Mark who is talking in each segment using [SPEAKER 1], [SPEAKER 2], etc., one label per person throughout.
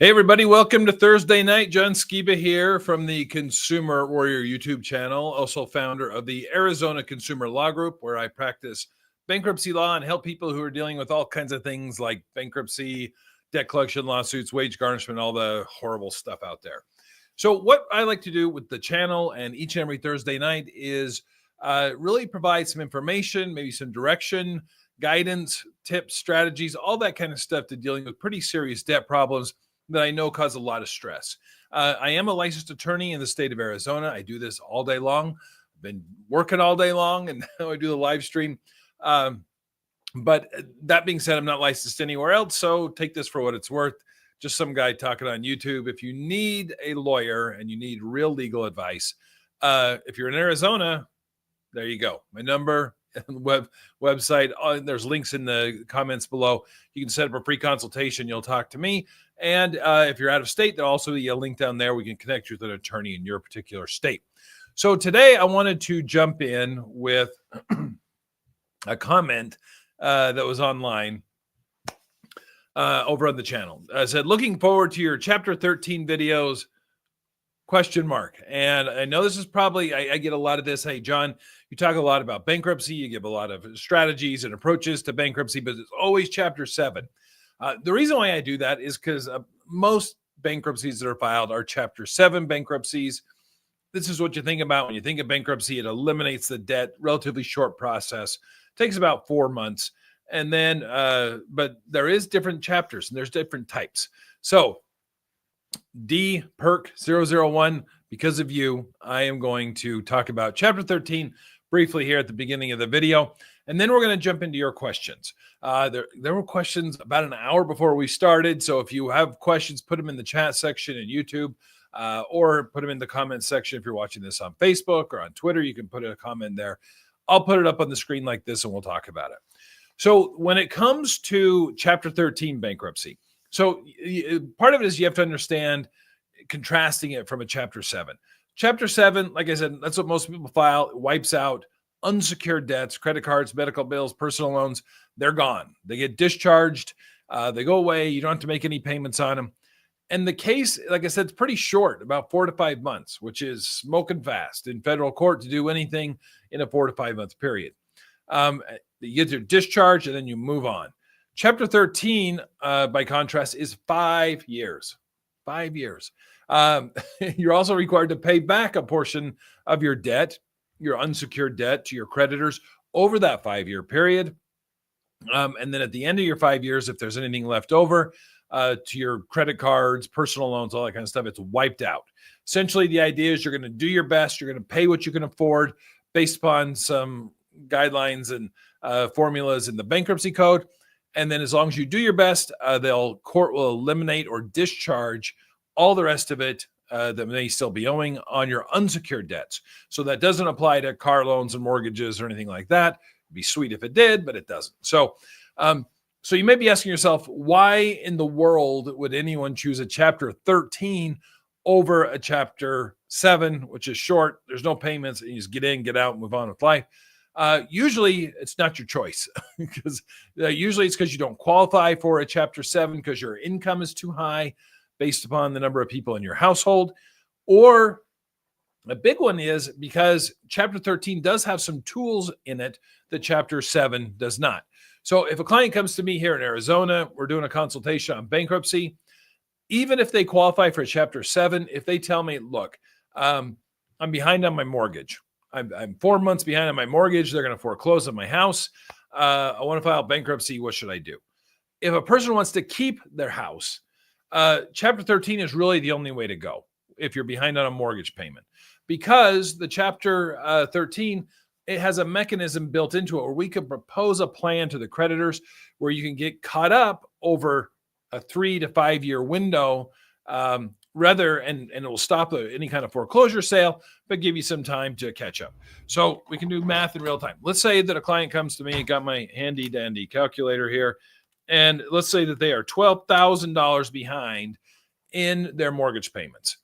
[SPEAKER 1] Hey, everybody. Welcome to Thursday night. John Skiba here from the Consumer Warrior YouTube channel, also founder of the Arizona Consumer Law Group, where I practice bankruptcy law and help people who are dealing with all kinds of things like bankruptcy, debt collection lawsuits, wage garnishment, all the horrible stuff out there. So what I like to do with the channel and each and every Thursday night is really provide some information, maybe some direction, guidance, tips, strategies, all that kind of stuff to dealing with pretty serious debt problems that I know cause a lot of stress. I am a licensed attorney in the state of Arizona. I do this all day long. I've been working all day long, and now I do the live stream. But that being said, I'm not licensed anywhere else, so take this for what it's worth. Just some guy talking on YouTube. If you need a lawyer and you need real legal advice, if you're in Arizona, there you go. My number, website, there's links in the comments below. You can set up a free consultation. You'll talk to me. And if you're out of state, there'll also be a link down there. We can connect you with an attorney in your particular state. So today I wanted to jump in with a comment that was online over on the channel. I said, looking forward to your chapter 13 videos, ? And I know this is probably, I get a lot of this. Hey, John, you talk a lot about bankruptcy. You give a lot of strategies and approaches to bankruptcy, but it's always chapter 7. The reason why I do that is because most bankruptcies that are filed are chapter 7 bankruptcies. This is what you think about when you think of bankruptcy. It eliminates the debt, relatively short process, takes about 4 months. And then, but there is different chapters and there's different types. So D Perk 001, because of you, I am going to talk about chapter 13 briefly here at the beginning of the video. And then we're going to jump into your questions. There were questions about an hour before we started. So if you have questions, put them in the chat section in YouTube or put them in the comment section. If you're watching this on Facebook or on Twitter, you can put a comment there. I'll put it up on the screen like this and we'll talk about it. So when it comes to chapter 13 bankruptcy, so part of it is you have to understand contrasting it from a chapter 7. Chapter 7, like I said, that's what most people file. It wipes out unsecured debts, credit cards, medical bills, personal loans. They're gone. They get discharged. They go away. You don't have to make any payments on them. And the case, like I said, it's pretty short, about 4 to 5 months, which is smoking fast in federal court to do anything in a 4 to 5 month period. You get your discharge and then you move on. Chapter 13, by contrast, is 5 years. 5 years. You're also required to pay back a portion of your debt, your unsecured debt, to your creditors over that 5-year period. And then at the end of your 5 years, if there's anything left over, to your credit cards, personal loans, all that kind of stuff, it's wiped out. Essentially, the idea is you're going to do your best. You're going to pay what you can afford based upon some guidelines and formulas in the bankruptcy code. And then as long as you do your best, court will eliminate or discharge all the rest of it that may still be owing on your unsecured debts. So that doesn't apply to car loans and mortgages or anything like that. It'd be sweet if it did, but it doesn't. So, so you may be asking yourself, why in the world would anyone choose a chapter 13 over a chapter 7, which is short? There's no payments. You just get in, get out, move on with life. Usually it's not your choice because usually it's because you don't qualify for a chapter 7 because your income is too high based upon the number of people in your household. Or a big one is because chapter 13 does have some tools in it that chapter 7 does not. So if a client comes to me here in Arizona, we're doing a consultation on bankruptcy. Even if they qualify for a chapter 7, if they tell me, look, I'm behind on my mortgage. I'm 4 months behind on my mortgage. They're going to foreclose on my house. I want to file bankruptcy. What should I do? If a person wants to keep their house, chapter 13 is really the only way to go if you're behind on a mortgage payment, because the chapter 13, it has a mechanism built into it where we could propose a plan to the creditors where you can get caught up over a 3 to 5 year window, and it will stop any kind of foreclosure sale, but give you some time to catch up. So we can do math in real time. Let's say that a client comes to me, got my handy dandy calculator here, and let's say that they are $12,000 behind in their mortgage payments.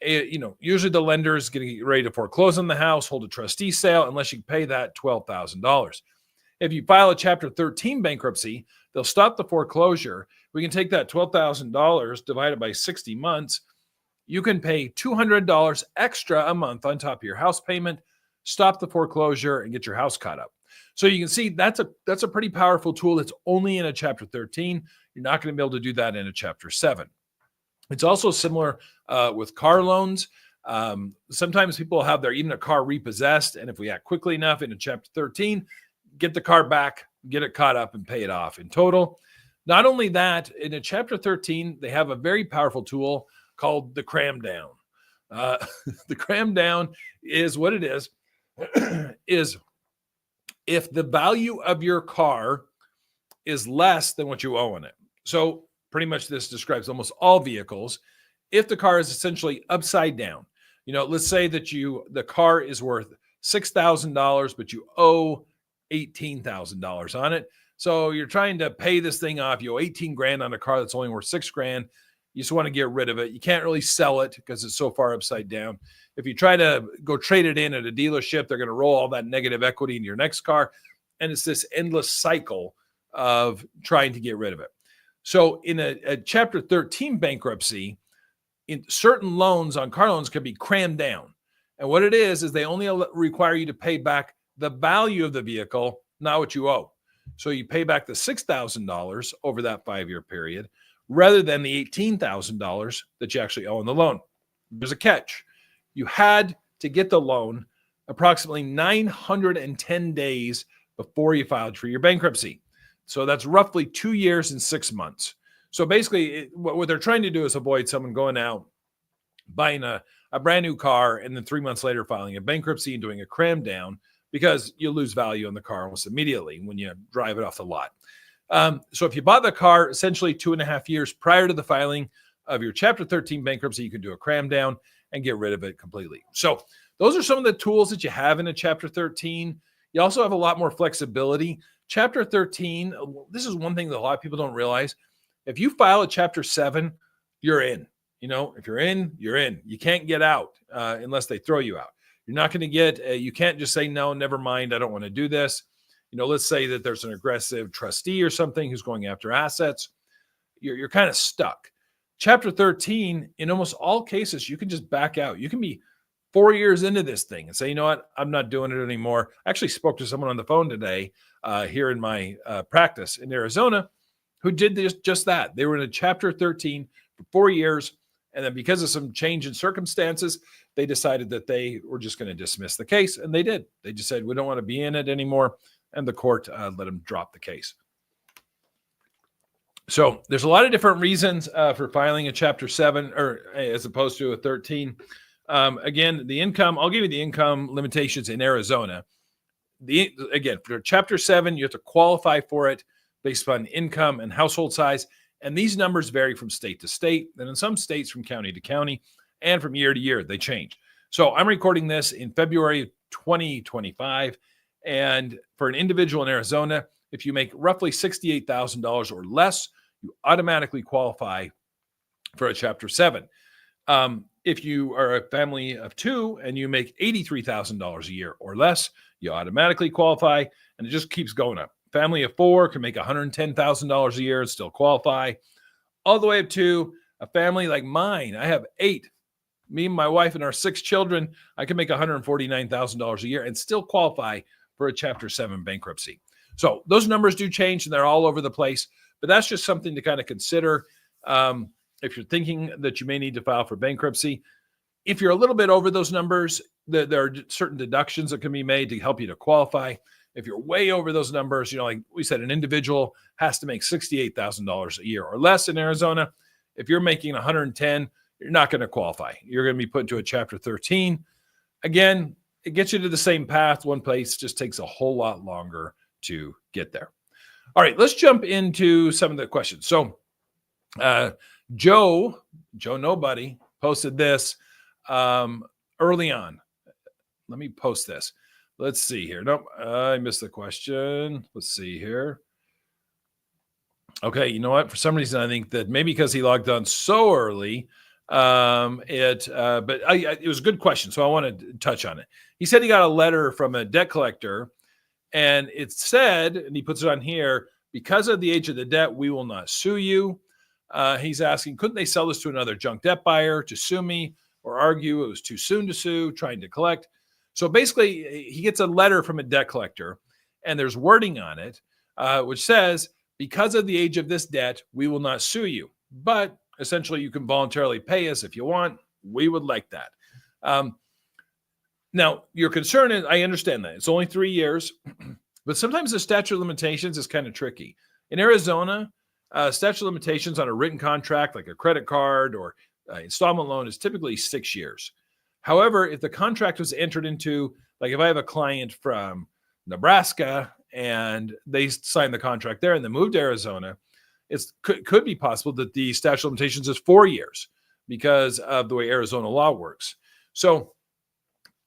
[SPEAKER 1] Usually the lender is going to get ready to foreclose on the house, hold a trustee sale, unless you pay that $12,000. If you file a chapter 13 bankruptcy, they'll stop the foreclosure. We can take that $12,000 divided by 60 months. You can pay $200 extra a month on top of your house payment, stop the foreclosure, and get your house caught up. So you can see that's a pretty powerful tool. It's only in a Chapter 13. You're not going to be able to do that in a Chapter 7. It's also similar with car loans. Sometimes people have even a car repossessed, and if we act quickly enough in a Chapter 13, get the car back, get it caught up, and pay it off in total. Not only that, in a Chapter 13, they have a very powerful tool called the cram down. The cram down is what it is if the value of your car is less than what you owe on it. So pretty much this describes almost all vehicles. If the car is essentially upside down, let's say that the car is worth $6,000, but you owe $18,000 on it. So you're trying to pay this thing off. You owe 18 grand on a car that's only worth 6 grand. You just want to get rid of it. You can't really sell it because it's so far upside down. If you try to go trade it in at a dealership, they're going to roll all that negative equity into your next car. And it's this endless cycle of trying to get rid of it. So in a Chapter 13 bankruptcy, in certain loans on car loans can be crammed down. And what it is they only require you to pay back the value of the vehicle, not what you owe. So you pay back the $6,000 over that 5-year period rather than the $18,000 that you actually owe on the loan. There's a catch. You had to get the loan approximately 910 days before you filed for your bankruptcy. So that's roughly 2 years and 6 months. So basically, what they're trying to do is avoid someone going out, buying a brand new car, and then 3 months later filing a bankruptcy and doing a cram down, because you lose value on the car almost immediately when you drive it off the lot. So if you bought the car essentially 2.5 years prior to the filing of your Chapter 13 bankruptcy, you can do a cram down and get rid of it completely. So those are some of the tools that you have in a Chapter 13. You also have a lot more flexibility. Chapter 13, this is one thing that a lot of people don't realize. If you file a Chapter 7, you're in. If you're in, you're in. You can't get out unless they throw you out. You're not going to get, you can't just say, no, never mind, I don't want to do this. Let's say that there's an aggressive trustee or something who's going after assets. You're kind of stuck. Chapter 13, in almost all cases, you can just back out. You can be 4 years into this thing and say, you know what, I'm not doing it anymore. I actually spoke to someone on the phone today here in my practice in Arizona who did just that. They were in a Chapter 13 for 4 years. And then because of some change in circumstances, they decided that they were just going to dismiss the case. And they did. They just said, we don't want to be in it anymore. And the court let them drop the case. So there's a lot of different reasons for filing a Chapter 7 or as opposed to a 13. Again, the income, I'll give you the income limitations in Arizona. Again, for Chapter 7, you have to qualify for it based upon income and household size. And these numbers vary from state to state, and in some states from county to county, and from year to year, they change. So I'm recording this in February 2025. And for an individual in Arizona, if you make roughly $68,000 or less, you automatically qualify for a Chapter 7. If you are a family of 2 and you make $83,000 a year or less, you automatically qualify, and it just keeps going up. Family of 4 can make $110,000 a year and still qualify, all the way up to a family like mine. I have 8. Me and my wife and our 6 children, I can make $149,000 a year and still qualify for a Chapter 7 bankruptcy. So those numbers do change, and they're all over the place. But that's just something to kind of consider if you're thinking that you may need to file for bankruptcy. If you're a little bit over those numbers, there are certain deductions that can be made to help you to qualify. If you're way over those numbers, like we said, an individual has to make $68,000 a year or less in Arizona. If you're making 110, you're not going to qualify. You're going to be put into a Chapter 13. Again, it gets you to the same path. One place just takes a whole lot longer to get there. All right, let's jump into some of the questions. So Joe Nobody posted this early on. Let me post this. Let's see here. Nope, I missed the question. Let's see here. Okay, you know what? For some reason, I think that maybe because he logged on so early, but it was a good question, so I want to touch on it. He said he got a letter from a debt collector, and it said, and he puts it on here, because of the age of the debt, we will not sue you. He's asking, couldn't they sell this to another junk debt buyer to sue me or argue it was too soon to sue, trying to collect? So basically, he gets a letter from a debt collector, and there's wording on it, which says, because of the age of this debt, we will not sue you. But essentially, you can voluntarily pay us if you want. We would like that. Now, your concern is, I understand that. It's only 3 years, but sometimes the statute of limitations is kind of tricky. In Arizona, statute of limitations on a written contract, like a credit card or installment loan, is typically 6 years. However, if the contract was entered into, like if I have a client from Nebraska and they signed the contract there and then moved to Arizona, it could be possible that the statute of limitations is 4 years because of the way Arizona law works. So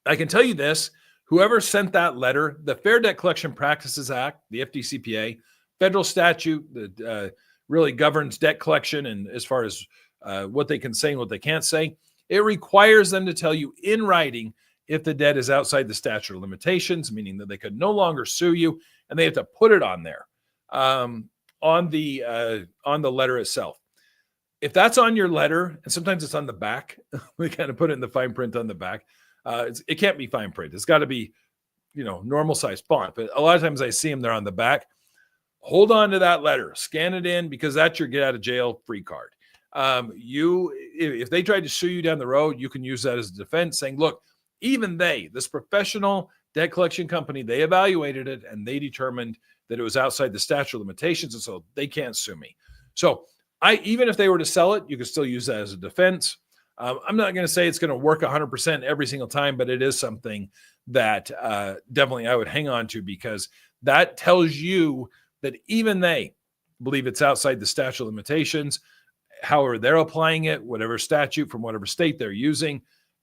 [SPEAKER 1] I can tell you this, whoever sent that letter, the Fair Debt Collection Practices Act, the FDCPA, federal statute that really governs debt collection and as far as what they can say and what they can't say, it requires them to tell you in writing if the debt is outside the statute of limitations, meaning that they could no longer sue you, and they have to put it on there on the letter itself. If that's on your letter, and sometimes it's on the back, we kind of put it in the fine print on the back. It can't be fine print. It's got to be, normal size font. But a lot of times I see them there on the back. Hold on to that letter, scan it in, because that's your get out of jail free card. If they tried to sue you down the road, you can use that as a defense, saying, look, even this professional debt collection company, they evaluated it and they determined that it was outside the statute of limitations, and so they can't sue me. So even if they were to sell it, you can still use that as a defense. I'm not going to say it's going to work 100% every single time, but it is something that definitely I would hang on to, because that tells you that even they believe it's outside the statute of limitations, however they're applying it, whatever statute from whatever state they're using,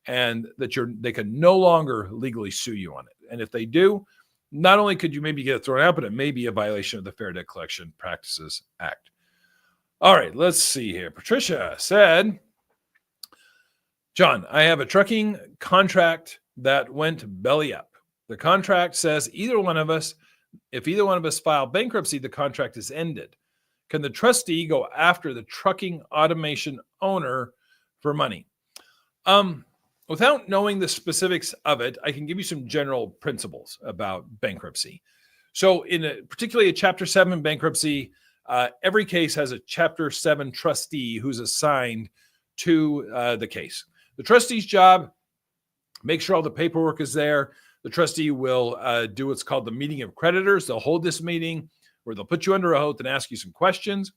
[SPEAKER 1] and that they can no longer legally sue you on it. And if they do, not only could you maybe get it thrown out, but it may be a violation of the Fair Debt Collection Practices Act. All right, let's see here. Patricia said, John, I have a trucking contract that went belly up. The contract says if either one of us file bankruptcy, the contract is ended. Can the trustee go after the trucking automation owner for money? Without knowing the specifics of it, I can give you some general principles about bankruptcy. So particularly a Chapter 7 bankruptcy, every case has a Chapter 7 trustee who's assigned to the case. The trustee's job, make sure all the paperwork is there. The trustee will do what's called the meeting of creditors. They'll hold this meeting where they'll put you under oath and ask you some questions.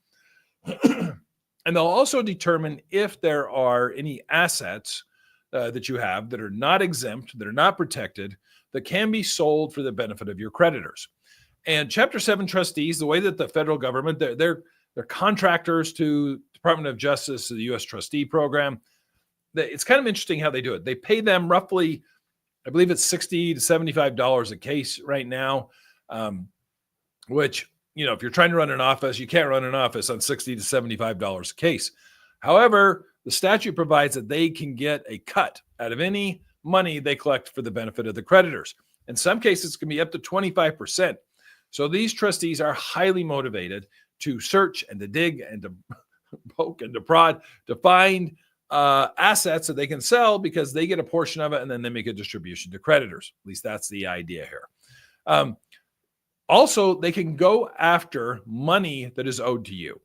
[SPEAKER 1] And they'll also determine if there are any assets that you have that are not exempt, that are not protected, that can be sold for the benefit of your creditors. And Chapter 7 trustees, the way that the federal government, they're contractors to Department of Justice, to the U.S. trustee program. It's kind of interesting how they do it. They pay them roughly, I believe it's $60 to $75 a case right now, which, if you're trying to run an office, you can't run an office on $60 to $75 a case. However, the statute provides that they can get a cut out of any money they collect for the benefit of the creditors. In some cases, it can be up to 25%. So these trustees are highly motivated to search and to dig and to poke and to prod to find assets that they can sell, because they get a portion of it and then they make a distribution to creditors. At least that's the idea here. Also, they can go after money that is owed to you.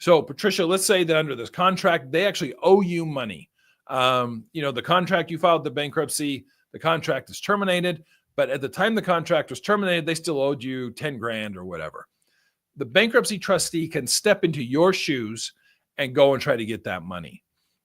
[SPEAKER 1] So, Patricia, let's say that under this contract, they actually owe you money. The contract, you filed the bankruptcy, the contract is terminated, but at the time the contract was terminated, they still owed you 10 grand or whatever. The bankruptcy trustee can step into your shoes and go and try to get that money.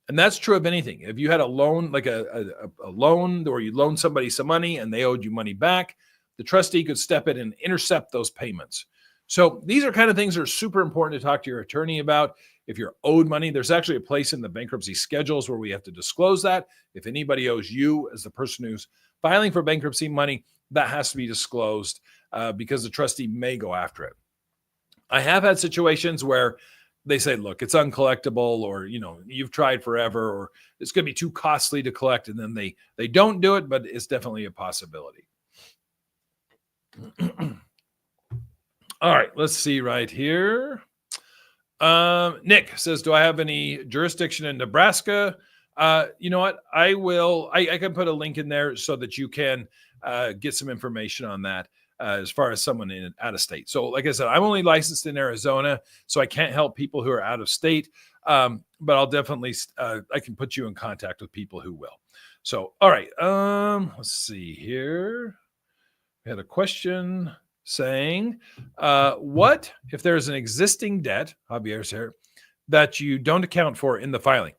[SPEAKER 1] And that's true of anything. If you had a loan, like a loan where you loaned somebody some money and they owed you money back, the trustee could step in and intercept those payments. So these are kind of things that are super important to talk to your attorney about. If you're owed money, there's actually a place in the bankruptcy schedules where we have to disclose that. If anybody owes you as the person who's filing for bankruptcy money, that has to be disclosed because the trustee may go after it. I have had situations where they say, look, it's uncollectible, or, you've tried forever, or it's going to be too costly to collect. And then they don't do it, but it's definitely a possibility. All right, let's see right here. Nick says, do I have any jurisdiction in Nebraska? You know what? I can put a link in there so that you can get some information on that as far as someone out of state. So like I said, I'm only licensed in Arizona, so I can't help people who are out of state. But I'll definitely, I can put you in contact with people who will. So, all right. Let's see here. We had a question saying, what if there's an existing debt, Javier's here, that you don't account for in the filing?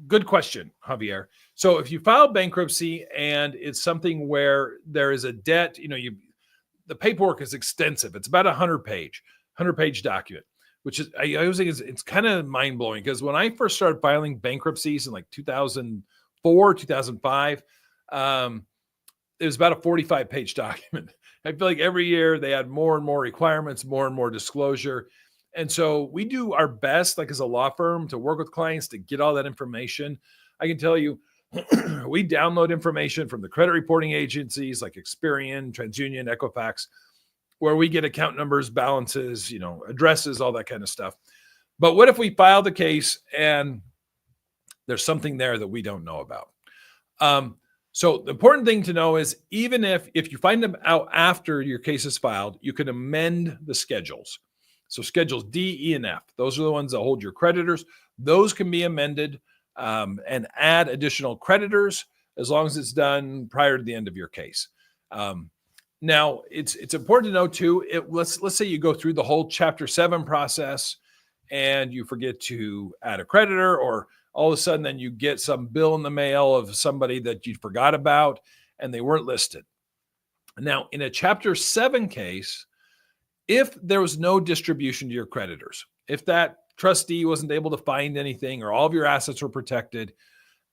[SPEAKER 1] Good question, Javier. So if you file bankruptcy and it's something where there is a debt, the paperwork is extensive. It's about 100-page document, which is, I always think it's kind of mind blowing, because when I first started filing bankruptcies in like 2004, 2005, it was about a 45-page document. I feel like every year they add more and more requirements, more and more disclosure. And so we do our best, like as a law firm, to work with clients to get all that information. I can tell you, we download information from the credit reporting agencies like Experian, TransUnion, Equifax, where we get account numbers, balances, addresses, all that kind of stuff. But what if we file the case and there's something there that we don't know about? So the important thing to know is, even if you find them out after your case is filed, you can amend the schedules. So schedules D, E, and F, those are the ones that hold your creditors. Those can be amended and add additional creditors as long as it's done prior to the end of your case. Now, it's important to know too, let's say you go through the whole Chapter 7 process and you forget to add a creditor, or all of a sudden then you get some bill in the mail of somebody that you forgot about and they weren't listed. Now, in a Chapter 7 case, if there was no distribution to your creditors, if that trustee wasn't able to find anything, or all of your assets were protected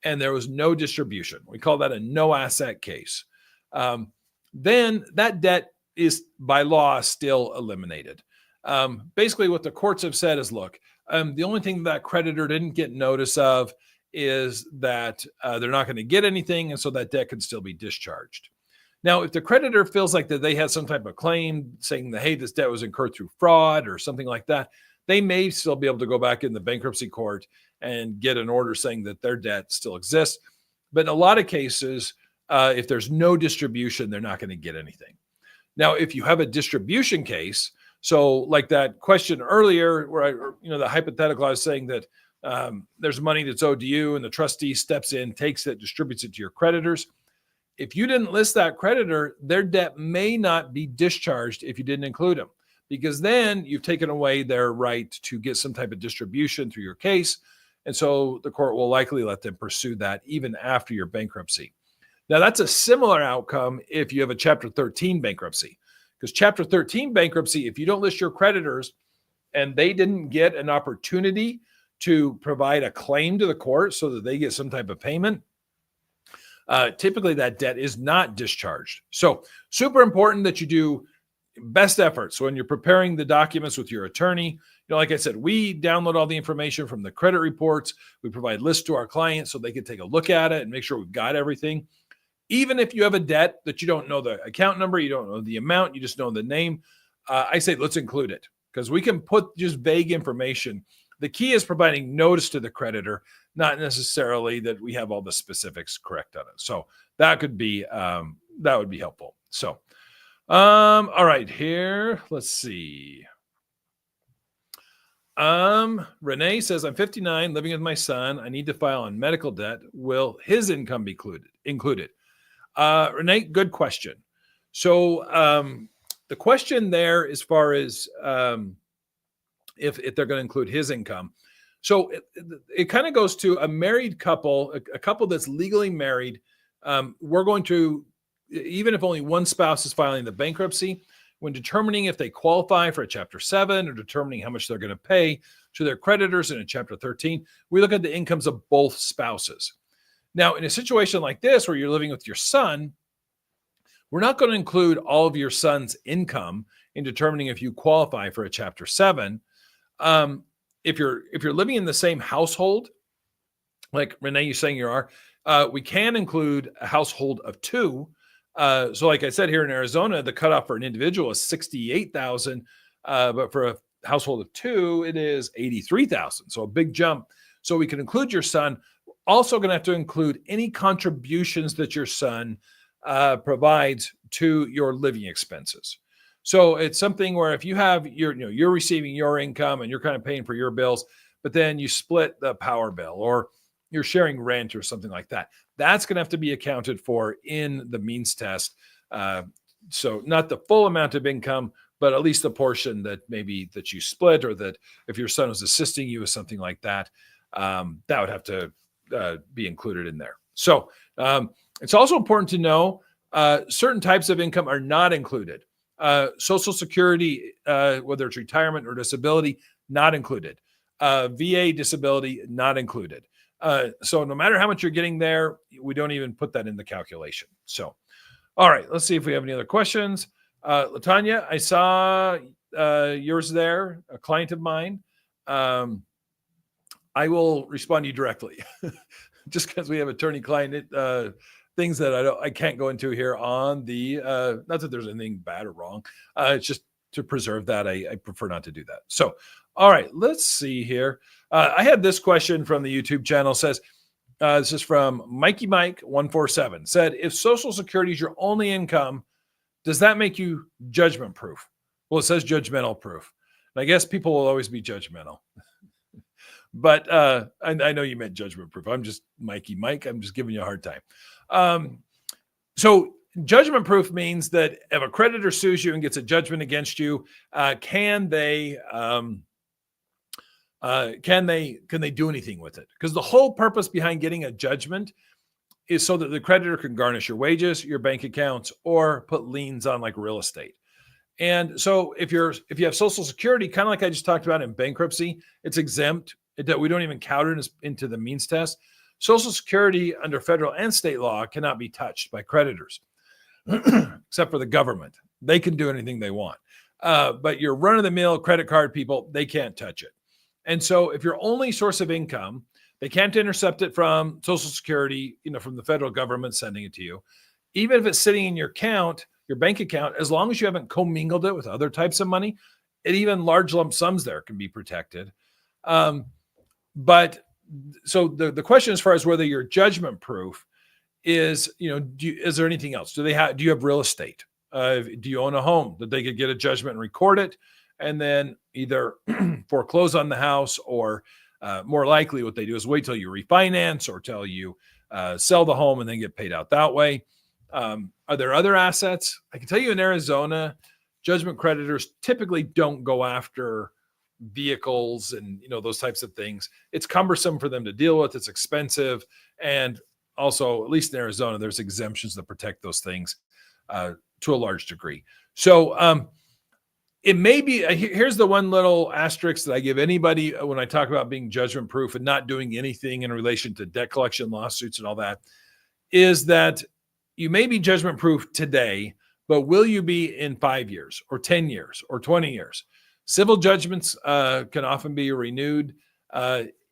[SPEAKER 1] and there was no distribution, we call that a no asset case, then that debt is by law still eliminated. Basically what the courts have said is, look, the only thing that creditor didn't get notice of is that they're not going to get anything, and so that debt can still be discharged. Now, if the creditor feels like that they had some type of claim saying that, hey, this debt was incurred through fraud or something like that, they may still be able to go back in the bankruptcy court and get an order saying that their debt still exists. But in a lot of cases, if there's no distribution, they're not going to get anything. Now, if you have a distribution case, so like that question earlier where the hypothetical, I was saying that there's money that's owed to you and the trustee steps in, takes it, distributes it to your creditors. If you didn't list that creditor, their debt may not be discharged if you didn't include them, because then you've taken away their right to get some type of distribution through your case. And so the court will likely let them pursue that even after your bankruptcy. Now, that's a similar outcome if you have a Chapter 13 bankruptcy, because Chapter 13 bankruptcy, if you don't list your creditors and they didn't get an opportunity to provide a claim to the court so that they get some type of payment, typically that debt is not discharged. So super important that you do best efforts when you're preparing the documents with your attorney. Like I said, we download all the information from the credit reports. We provide lists to our clients so they can take a look at it and make sure we've got everything. Even if you have a debt that you don't know the account number, you don't know the amount, you just know the name, I say let's include it, because we can put just vague information. The key is providing notice to the creditor, not necessarily that we have all the specifics correct on it. So that could be that would be helpful. So all right, here, let's see. Renee says, I'm 59, living with my son. I need to file on medical debt. Will his income be included? Renee, good question. So the question there, as far as if they're going to include his income. So it kind of goes to a married couple, a couple that's legally married. We're going to, even if only one spouse is filing the bankruptcy, when determining if they qualify for a Chapter 7 or determining how much they're going to pay to their creditors in a Chapter 13, we look at the incomes of both spouses. Now, in a situation like this where you're living with your son, we're not going to include all of your son's income in determining if you qualify for a Chapter 7. If you're living in the same household, like Renee, you're saying you are, we can include a household of two. So like I said, here in Arizona, the cutoff for an individual is 68,000, but for a household of two, it is 83,000. So a big jump. So we can include your son. Also going to have to include any contributions that your son provides to your living expenses. So it's something where if you have you're receiving your income and you're kind of paying for your bills, but then you split the power bill or you're sharing rent or something like that, that's going to have to be accounted for in the means test. So not the full amount of income, but at least the portion that maybe that you split, or that if your son was assisting you with something like that, that would have to be included in there. So it's also important to know certain types of income are not included. Social Security, whether it's retirement or disability, not included. VA disability, not included. So no matter how much you're getting there, we don't even put that in the calculation. So, all right, let's see if we have any other questions. Latanya, I saw yours there, a client of mine. I will respond to you directly, just because we have attorney-client things that I can't go into here on the. Not that there's anything bad or wrong. It's just to preserve that. I prefer not to do that. So, all right, let's see here. I had this question from the YouTube channel. Says this is from Mikey Mike 147. Said, if Social Security is your only income, does that make you judgment proof? Well, it says judgmental proof. And I guess people will always be judgmental. But I know you meant judgment proof. I'm just Mikey Mike. I'm just giving you a hard time. So judgment proof means that if a creditor sues you and gets a judgment against you, can they do anything with it? Because the whole purpose behind getting a judgment is so that the creditor can garnish your wages, your bank accounts, or put liens on like real estate. And so if you have Social Security, kind of like I just talked about in bankruptcy, it's exempt. We don't even count it into the means test. Social Security under federal and state law cannot be touched by creditors, except for the government. They can do anything they want. But your run-of-the-mill credit card people, they can't touch it. And so if your only source of income, they can't intercept it from Social Security, from the federal government sending it to you. Even if it's sitting in your account, your bank account, as long as you haven't commingled it with other types of money, and even large lump sums there can be protected. But so the question as far as whether you're judgment proof is, is there anything else? Do you have real estate? Do you own a home that they could get a judgment and record it and then either foreclose on the house, or more likely what they do is wait till you refinance or till you sell the home and then get paid out that way. Are there other assets? I can tell you in Arizona, judgment creditors typically don't go after vehicles and those types of things. It's cumbersome for them to deal with. It's expensive. And also, at least in Arizona, there's exemptions that protect those things to a large degree. So it may be, here's the one little asterisk that I give anybody when I talk about being judgment proof and not doing anything in relation to debt collection lawsuits and all that, is that you may be judgment proof today, but will you be in 5 years or 10 years or 20 years? Civil judgments can often be renewed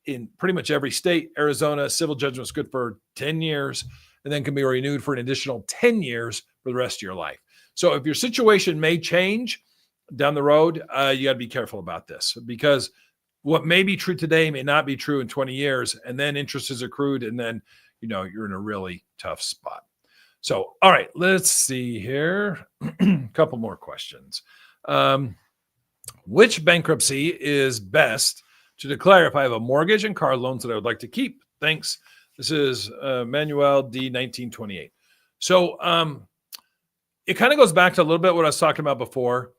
[SPEAKER 1] in pretty much every state. Arizona, civil judgment is good for 10 years and then can be renewed for an additional 10 years for the rest of your life. So if your situation may change down the road, you got to be careful about this, because what may be true today may not be true in 20 years, and then interest is accrued, and then you're in a really tough spot. So, all right, let's see here. A couple more questions. Which bankruptcy is best to declare if I have a mortgage and car loans that I would like to keep? Thanks. This is Manuel D. 1928. So it kind of goes back to a little bit what I was talking about before.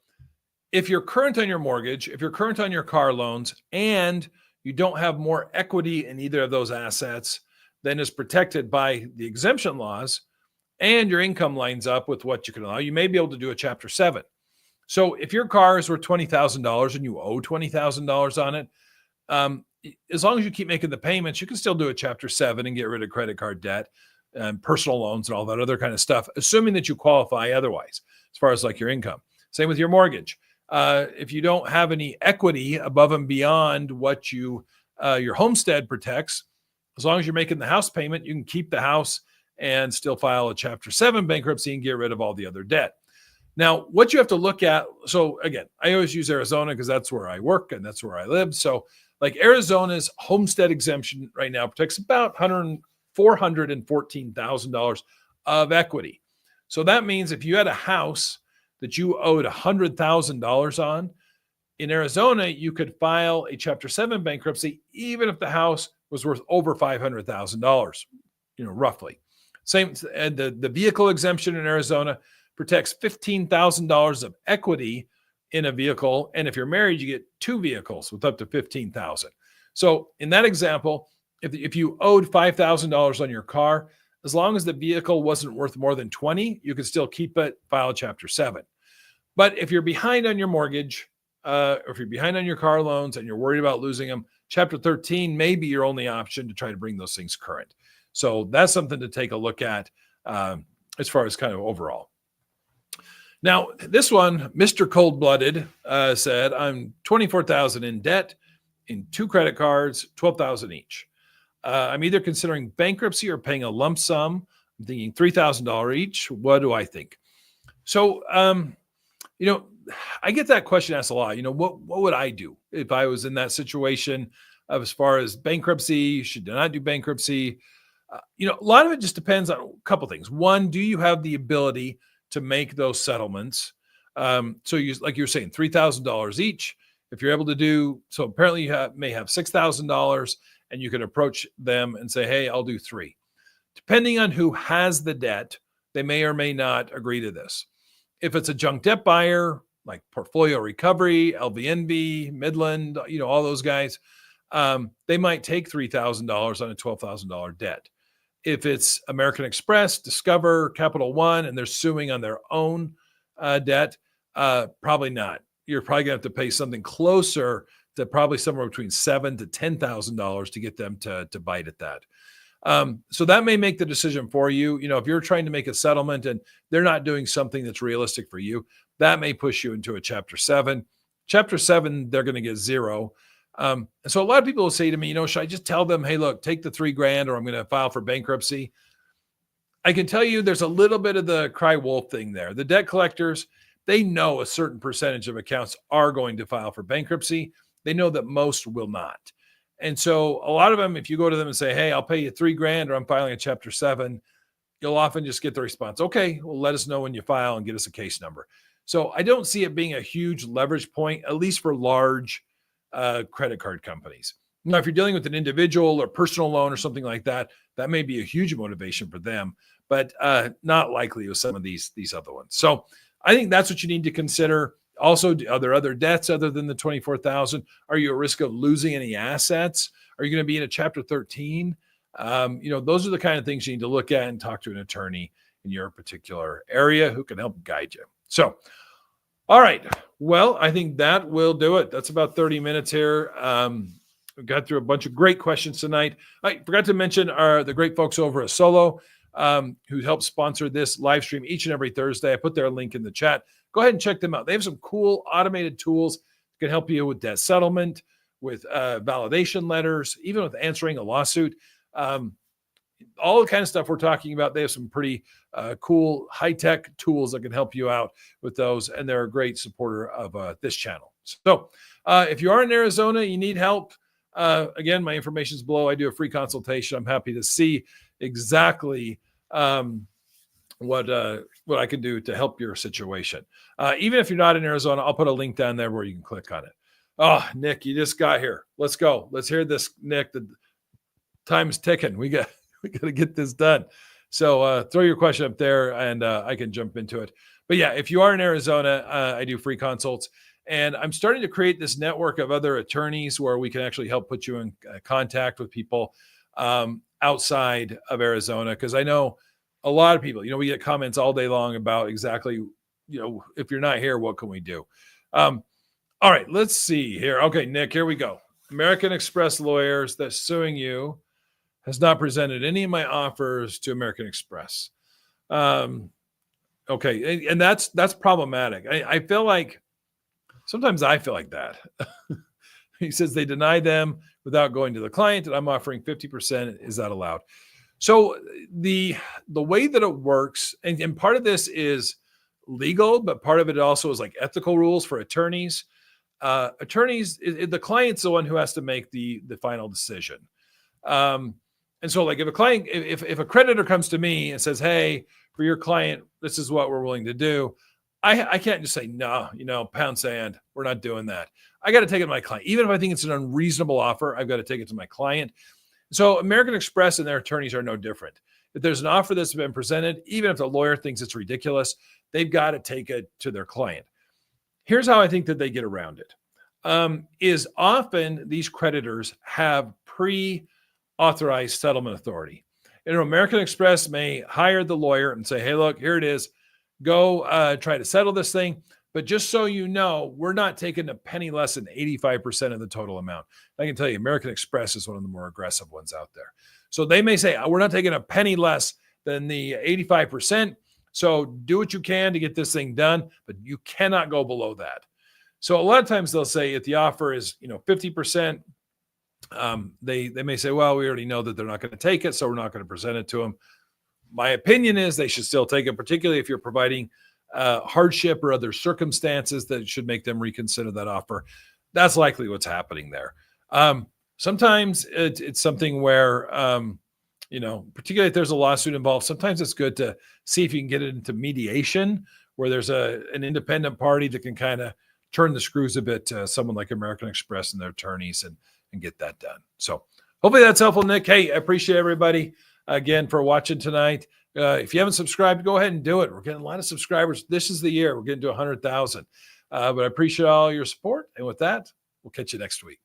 [SPEAKER 1] If you're current on your mortgage, if you're current on your car loans, and you don't have more equity in either of those assets than is protected by the exemption laws, and your income lines up with what you can allow, you may be able to do a Chapter 7. So if your car is worth $20,000 and you owe $20,000 on it, as long as you keep making the payments, you can still do a Chapter 7 and get rid of credit card debt and personal loans and all that other kind of stuff, assuming that you qualify otherwise, as far as like your income. Same with your mortgage. If you don't have any equity above and beyond what your homestead protects, as long as you're making the house payment, you can keep the house and still file a Chapter 7 bankruptcy and get rid of all the other debt. Now, what you have to look at, so again, I always use Arizona because that's where I work and that's where I live. So like Arizona's homestead exemption right now protects about $414,000 of equity. So that means if you had a house that you owed $100,000 on, in Arizona, you could file a Chapter 7 bankruptcy even if the house was worth over $500,000, roughly. Same, and the vehicle exemption in Arizona protects $15,000 of equity in a vehicle. And if you're married, you get 2 vehicles with up to $15,000. So in that example, if you owed $5,000 on your car, as long as the vehicle wasn't worth more than 20, you could still keep it, file Chapter 7. But if you're behind on your mortgage, or if you're behind on your car loans and you're worried about losing them, Chapter 13 may be your only option to try to bring those things current. So that's something to take a look at as far as kind of overall. Now, this one, Mr. Cold-Blooded said, I'm $24,000 in debt in 2 credit cards, $12,000 each. I'm either considering bankruptcy or paying a lump sum. I'm thinking $3,000 each. What do I think? So, I get that question asked a lot. What would I do if I was in that situation as far as bankruptcy? Should I not do bankruptcy? A lot of it just depends on a couple things. One, do you have the ability to make those settlements? So like you're saying, $3,000 each. If you're able to do, so apparently you may have $6,000 and you can approach them and say, hey, I'll do 3. Depending on who has the debt, they may or may not agree to this. If it's a junk debt buyer, like Portfolio Recovery, LVNB, Midland, all those guys, they might take $3,000 on a $12,000 debt. If it's American Express, Discover, Capital One, and they're suing on their own debt, probably not. You're probably going to have to pay something closer to probably somewhere between $7,000 to $10,000 to get them to bite at that. So that may make the decision for you. If you're trying to make a settlement and they're not doing something that's realistic for you, that may push you into a Chapter 7. Chapter 7, they're going to get 0. And so a lot of people will say to me, should I just tell them, hey, look, take the $3,000 or I'm going to file for bankruptcy? I can tell you there's a little bit of the cry wolf thing there. The debt collectors, they know a certain percentage of accounts are going to file for bankruptcy. They know that most will not. And so a lot of them, if you go to them and say, hey, I'll pay you $3,000 or I'm filing a Chapter 7, you'll often just get the response, okay, well, let us know when you file and get us a case number. So I don't see it being a huge leverage point, at least for large credit card companies. Now, if you're dealing with an individual or personal loan or something like that, that may be a huge motivation for them, but not likely with some of these other ones. So I think that's what you need to consider. Also, are there other debts other than the $24,000? Are you at risk of losing any assets? Are you going to be in a Chapter 13? Those are the kind of things you need to look at and talk to an attorney in your particular area who can help guide you. So, all right. Well, I think that will do it. That's about 30 minutes here. We got through a bunch of great questions tonight. I forgot to mention the great folks over at Solo who help sponsor this live stream each and every Thursday. I put their link in the chat. Go ahead and check them out. They have some cool automated tools that can help you with debt settlement, with validation letters, even with answering a lawsuit. All the kind of stuff we're talking about. They have some pretty cool high-tech tools that can help you out with those, and they're a great supporter of this channel. So if you are in Arizona, you need help, again, my information is below. I do a free consultation. I'm happy to see exactly what I can do to help your situation. Even if you're not in Arizona, I'll put a link down there where you can click on it. Oh, Nick, you just got here. Let's go. Let's hear this, Nick. The time's ticking. We got to get this done. So throw your question up there and I can jump into it. But yeah, if you are in Arizona, I do free consults. And I'm starting to create this network of other attorneys where we can actually help put you in contact with people outside of Arizona. Because I know a lot of people, we get comments all day long about exactly, if you're not here, what can we do? All right, let's see here. Okay, Nick, here we go. American Express lawyers that's suing you has not presented any of my offers to American Express. Okay, and that's problematic. I feel like sometimes I feel like that. He says they deny them without going to the client, and I'm offering 50%. Is that allowed? So the way that it works, and part of this is legal, but part of it also is like ethical rules for attorneys. Attorneys, the client's the one who has to make the final decision. And so, like, if a client, if a creditor comes to me and says, "Hey, for your client, this is what we're willing to do," I can't just say no. Pound sand. We're not doing that. I got to take it to my client, even if I think it's an unreasonable offer. I've got to take it to my client. So American Express and their attorneys are no different. If there's an offer that's been presented, even if the lawyer thinks it's ridiculous, they've got to take it to their client. Here's how I think that they get around it. Is often these creditors have pre-authorized settlement authority. American Express may hire the lawyer and say, "Hey, look, here it is. Go try to settle this thing. But just so you know, we're not taking a penny less than 85% of the total amount." I can tell you, American Express is one of the more aggressive ones out there. So they may say, "We're not taking a penny less than the 85%. So do what you can to get this thing done, but you cannot go below that." So a lot of times they'll say if the offer is 50%, they may say, "Well, we already know that they're not going to take it, so we're not going to present it to them." My opinion is they should still take it, particularly if you're providing hardship or other circumstances that should make them reconsider that offer. That's likely what's happening there. Sometimes it's something where, particularly if there's a lawsuit involved, sometimes it's good to see if you can get it into mediation where there's an independent party that can kind of turn the screws a bit to someone like American Express and their attorneys and get that done. So hopefully that's helpful, Nick. Hey, I appreciate everybody again for watching tonight. If you haven't subscribed, go ahead and do it. We're getting a lot of subscribers. This is the year. We're getting to 100,000. But I appreciate all your support. And with that, we'll catch you next week.